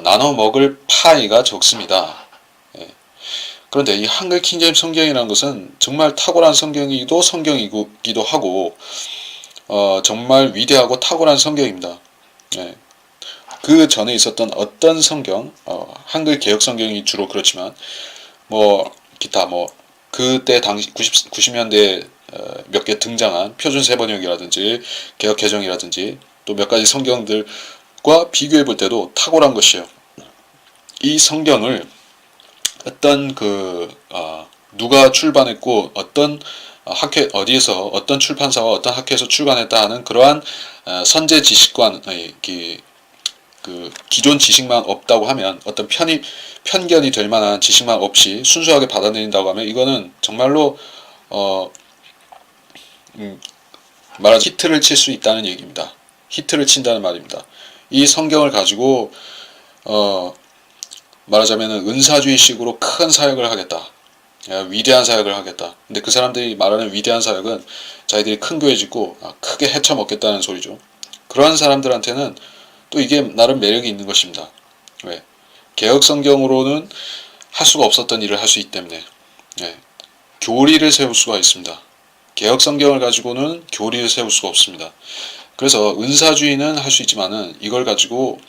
나눠 먹을 파이가 적습니다. 그런데 이 한글 킹제임스 성경이라는 것은 정말 탁월한 성경이기도 하고 정말 위대하고 탁월한 성경입니다. 그 전에 있었던 어떤 성경, 한글 개혁 성경이 주로 그렇지만 기타 그때 당시 90년대에 몇 개 등장한 표준 세번역이라든지 개혁 개정이라든지 또 몇 가지 성경들과 비교해 볼 때도 탁월한 것이에요. 이 성경을 어떤 누가 출판했고 어떤 학회 어디에서 어떤 출판사와 어떤 학회에서 출간했다 하는 그러한 선제 지식관, 그 기존 지식만 없다고 하면, 어떤 편견이 될 만한 지식만 없이 순수하게 받아들인다고 하면, 이거는 정말로 말하자면 히트를 칠 수 있다는 얘기입니다. 히트를 친다는 말입니다. 이 성경을 가지고 말하자면 은사주의식으로 큰 사역을 하겠다, 위대한 사역을 하겠다. 근데 그 사람들이 말하는 위대한 사역은 자기들이 큰 교회 짓고 크게 헤쳐먹겠다는 소리죠. 그러한 사람들한테는 또 이게 나름 매력이 있는 것입니다. 왜? 개혁 성경으로는 할 수가 없었던 일을 할 수 있기 때문에 교리를 세울 수가 있습니다. 개혁 성경을 가지고는 교리를 세울 수가 없습니다. 그래서 은사주의는 할 수 있지만은 이걸 가지고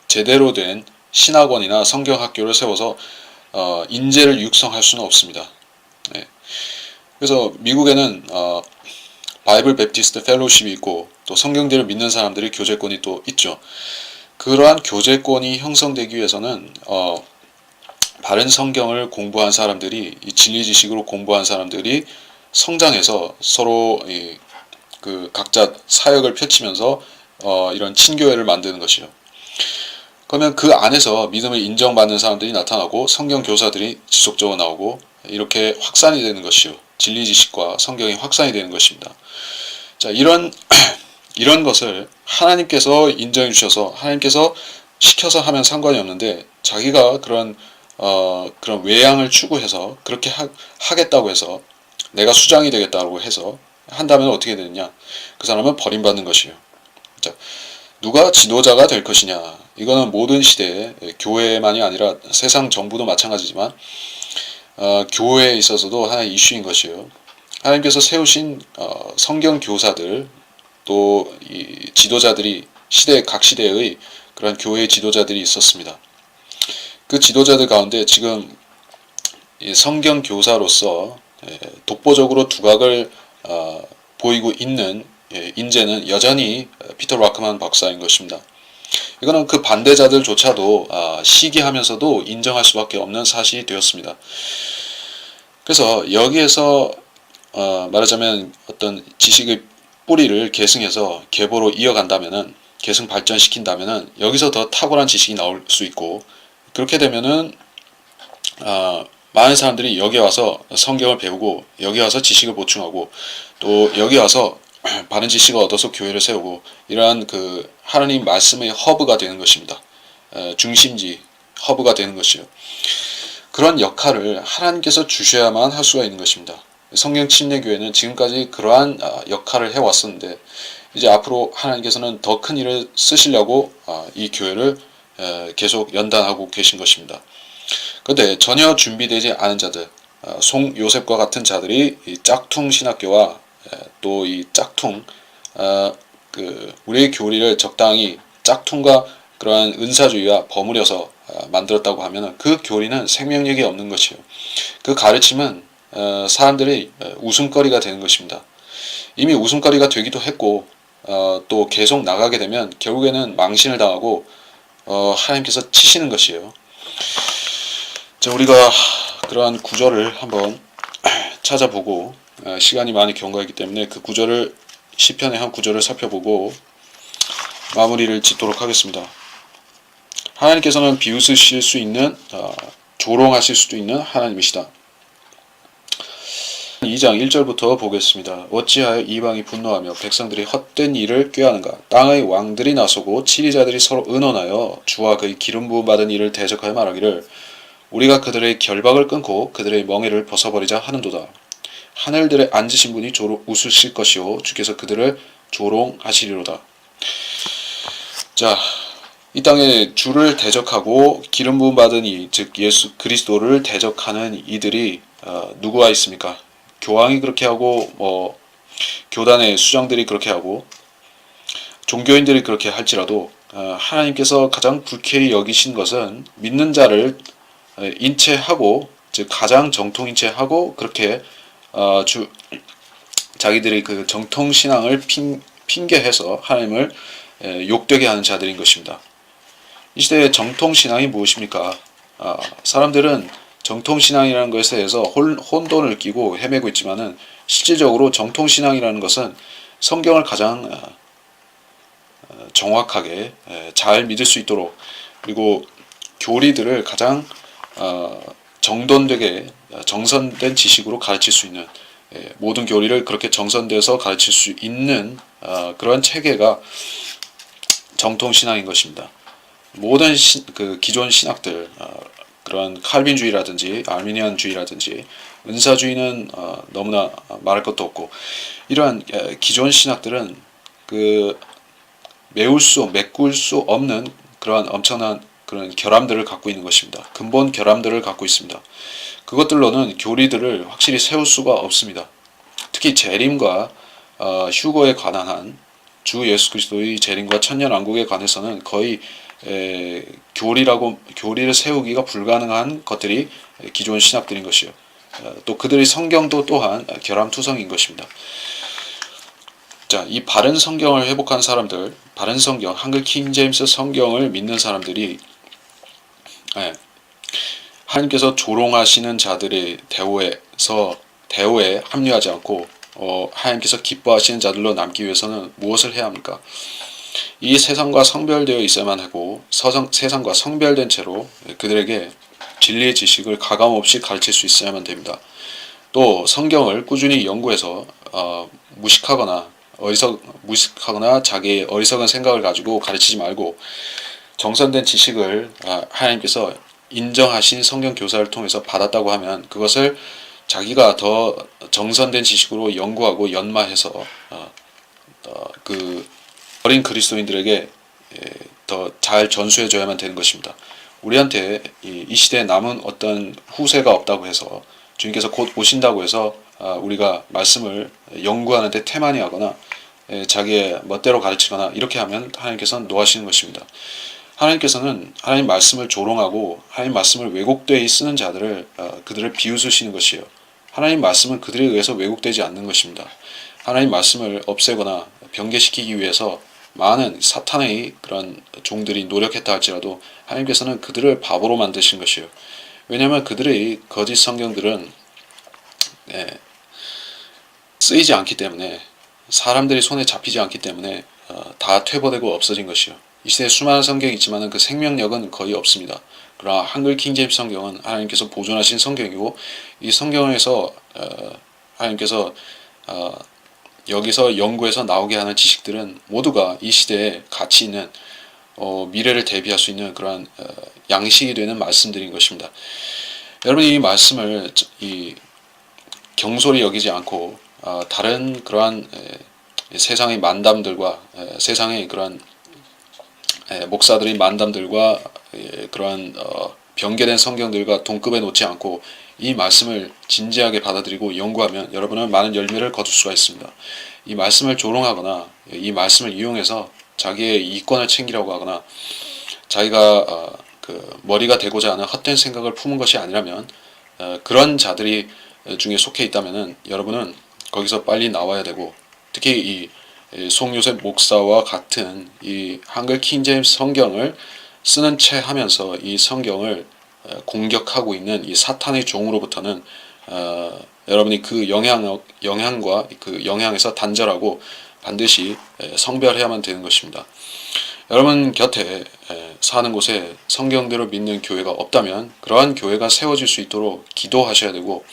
제대로 된 신학원이나 성경학교를 세워서 인재를 육성할 수는 없습니다. 그래서 미국에는 바이블 베프티스트 펠로우십이 있고 또 성경대를 믿는 사람들이 교제권이 또 있죠. 그러한 교제권이 형성되기 위해서는 바른 성경을 공부한 사람들이 이 진리 지식으로 공부한 사람들이 성장해서 서로 그 각자 사역을 펼치면서 이런 친교회를 만드는 것이요. 그러면 그 안에서 믿음을 인정받는 사람들이 나타나고 성경 교사들이 지속적으로 나오고 이렇게 확산이 되는 것이요. 진리 지식과 성경이 확산이 되는 것입니다. 자, 이런 것을 하나님께서 인정해 주셔서 하나님께서 시켜서 하면 상관이 없는데 자기가 그런 외양을 추구해서 그렇게 하겠다고 해서 내가 수장이 되겠다고 해서 한다면 어떻게 되느냐? 그 사람은 버림받는 것이요. 자, 누가 지도자가 될 것이냐? 이거는 모든 시대에 교회만이 아니라 세상 정부도 마찬가지지만 교회에 있어서도 하나의 이슈인 것이요. 하나님께서 세우신 성경 교사들 또 이 지도자들이 각 시대의 그런 교회의 지도자들이 있었습니다. 그 지도자들 가운데 지금 성경 교사로서 독보적으로 두각을 보이고 있는 인재는 여전히 피터 라크만 박사인 것입니다. 이거는 그 반대자들조차도 시기하면서도 인정할 수밖에 없는 사실이 되었습니다. 그래서 여기에서 말하자면 어떤 지식의 뿌리를 계승해서 계보로 이어간다면은 계승 발전시킨다면은 여기서 더 탁월한 지식이 나올 수 있고 그렇게 되면은 많은 사람들이 여기 와서 성경을 배우고 여기 와서 지식을 보충하고 또 여기 와서 바른 지식을 얻어서 교회를 세우고 이러한 그 하나님 말씀의 허브가 되는 것입니다. 중심지 허브가 되는 것이요. 그런 역할을 하나님께서 주셔야만 할 수가 있는 것입니다. 성경 침례교회는 지금까지 그러한 역할을 해왔었는데 이제 앞으로 하나님께서는 더 큰 일을 쓰시려고 이 교회를 계속 연단하고 계신 것입니다. 그런데 전혀 준비되지 않은 자들, 송 요셉과 같은 자들이 이 짝퉁 신학교와 또 이 짝퉁 우리의 교리를 적당히 짝퉁과 그러한 은사주의와 버무려서 만들었다고 하면 그 교리는 생명력이 없는 것이에요. 그 가르침은 사람들의 웃음거리가 되는 것입니다. 이미 웃음거리가 되기도 했고 또 계속 나가게 되면 결국에는 망신을 당하고 하나님께서 치시는 것이에요. 자, 우리가 그러한 구절을 한번 찾아보고 시간이 많이 경과했기 때문에 그 구절을 시편의 한 구절을 살펴보고 마무리를 짓도록 하겠습니다. 하나님께서는 비웃으실 수 있는 조롱하실 수도 있는 하나님이시다. 2장 1절부터 보겠습니다. 어찌하여 이방이 분노하며 백성들이 헛된 일을 꾀하는가? 땅의 왕들이 나서고 치리자들이 서로 의논하여 주와 그의 기름 부음 받은 이를 대적하여 말하기를 우리가 그들의 결박을 끊고 그들의 멍에를 벗어버리자 하는도다. 하늘들에 앉으신 분이 웃으실 것이요 주께서 그들을 조롱하시리로다. 자, 이 땅에 주를 대적하고 기름 부음 받은 이, 즉 예수 그리스도를 대적하는 이들이 누구와 있습니까? 교황이 그렇게 하고 교단의 수장들이 그렇게 하고 종교인들이 그렇게 할지라도 하나님께서 가장 불쾌히 여기신 것은 믿는 자를 인체하고 즉 가장 정통 인체하고 그렇게 자기들의 그 정통 신앙을 핑계해서 하나님을 욕되게 하는 자들인 것입니다. 이 시대의 정통 신앙이 무엇입니까? 사람들은 정통 신앙이라는 것에 대해서 혼돈을 끼고 헤매고 있지만은 실질적으로 정통 신앙이라는 것은 성경을 가장 정확하게 잘 믿을 수 있도록 그리고 교리들을 가장 정돈되게 정선된 지식으로 가르칠 수 있는 모든 교리를 그렇게 정선돼서 가르칠 수 있는 그런 체계가 정통 신앙인 것입니다. 모든 그 기존 신학들 그런 칼빈주의라든지 아르미니안주의라든지 은사주의는 너무나 말할 것도 없고 이러한 기존 신학들은 그 메꿀 수 없는 그러한 엄청난 그런 결함들을 갖고 있는 것입니다. 근본 결함들을 갖고 있습니다. 그것들로는 교리들을 확실히 세울 수가 없습니다. 특히 재림과 휴거에 관한 한 주 예수 그리스도의 재림과 천년왕국에 관해서는 거의 교리를 세우기가 불가능한 것들이 기존 신학들인 것이요. 또 그들의 성경도 또한 결함투성인 것입니다. 자, 이 바른 성경을 회복한 사람들, 바른 성경, 한글 킹제임스 성경을 믿는 사람들이 예, 하나님께서 조롱하시는 자들의 대우에 합류하지 않고 하나님께서 기뻐하시는 자들로 남기 위해서는 무엇을 해야 합니까? 이 세상과 성별되어 있어야만 하고 세상과 성별된 채로 그들에게 진리의 지식을 가감없이 가르칠 수 있어야만 됩니다. 또 성경을 꾸준히 연구해서 무식하거나 자기의 어리석은 생각을 가지고 가르치지 말고 정선된 지식을 하나님께서 인정하신 성경 교사를 통해서 받았다고 하면 그것을 자기가 더 정선된 지식으로 연구하고 연마해서 그 어린 그리스도인들에게 더 잘 전수해줘야만 되는 것입니다. 우리한테 이 시대에 남은 어떤 후세가 없다고 해서 주님께서 곧 오신다고 해서 우리가 말씀을 연구하는데 태만히 하거나 자기의 멋대로 가르치거나 이렇게 하면 하나님께서는 노하시는 것입니다. 하나님께서는 하나님 말씀을 조롱하고 하나님 말씀을 왜곡되이 쓰는 자들을 그들을 비웃으시는 것이에요. 하나님 말씀은 그들에 의해서 왜곡되지 않는 것입니다. 하나님 말씀을 없애거나 변개시키기 위해서 많은 사탄의 그런 종들이 노력했다 할지라도 하나님께서는 그들을 바보로 만드신 것이에요. 왜냐하면 그들의 거짓 성경들은 쓰이지 않기 때문에 사람들이 손에 잡히지 않기 때문에 다 퇴보되고 없어진 것이요. 이 시대에 수많은 성경이 있지만 그 생명력은 거의 없습니다. 그러나 한글 킹제임스 성경은 하나님께서 보존하신 성경이고 이 성경에서 하나님께서 여기서 연구해서 나오게 하는 지식들은 모두가 이 시대에 가치 있는 미래를 대비할 수 있는 그러한 양식이 되는 말씀들인 것입니다. 여러분 이 말씀을 경솔히 여기지 않고 다른 그러한 세상의 만담들과 세상의 그러한 목사들의 만담들과 그러한 변개된 성경들과 동급에 놓지 않고 이 말씀을 진지하게 받아들이고 연구하면 여러분은 많은 열매를 거둘 수가 있습니다. 이 말씀을 조롱하거나 이 말씀을 이용해서 자기의 이권을 챙기려고 하거나 자기가 머리가 되고자 하는 헛된 생각을 품은 것이 아니라면 그런 자들이 중에 속해 있다면은 여러분은 거기서 빨리 나와야 되고 특히 이 송요셉 목사와 같은 이 한글 킹제임스 성경을 쓰는 채 하면서 이 성경을 공격하고 있는 이 사탄의 종으로부터는 여러분이 그 영향과 그 영향에서 단절하고 반드시 성별해야만 되는 것입니다. 여러분 곁에 사는 곳에 성경대로 믿는 교회가 없다면 그러한 교회가 세워질 수 있도록 기도하셔야 되고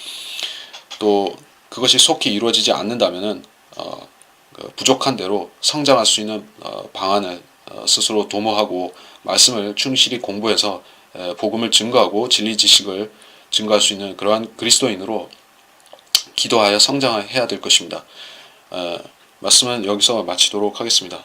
또 그것이 속히 이루어지지 않는다면은 부족한 대로 성장할 수 있는 방안을 스스로 도모하고 말씀을 충실히 공부해서 복음을 증거하고 진리 지식을 증거할 수 있는 그러한 그리스도인으로 기도하여 성장해야 될 것입니다. 말씀은 여기서 마치도록 하겠습니다.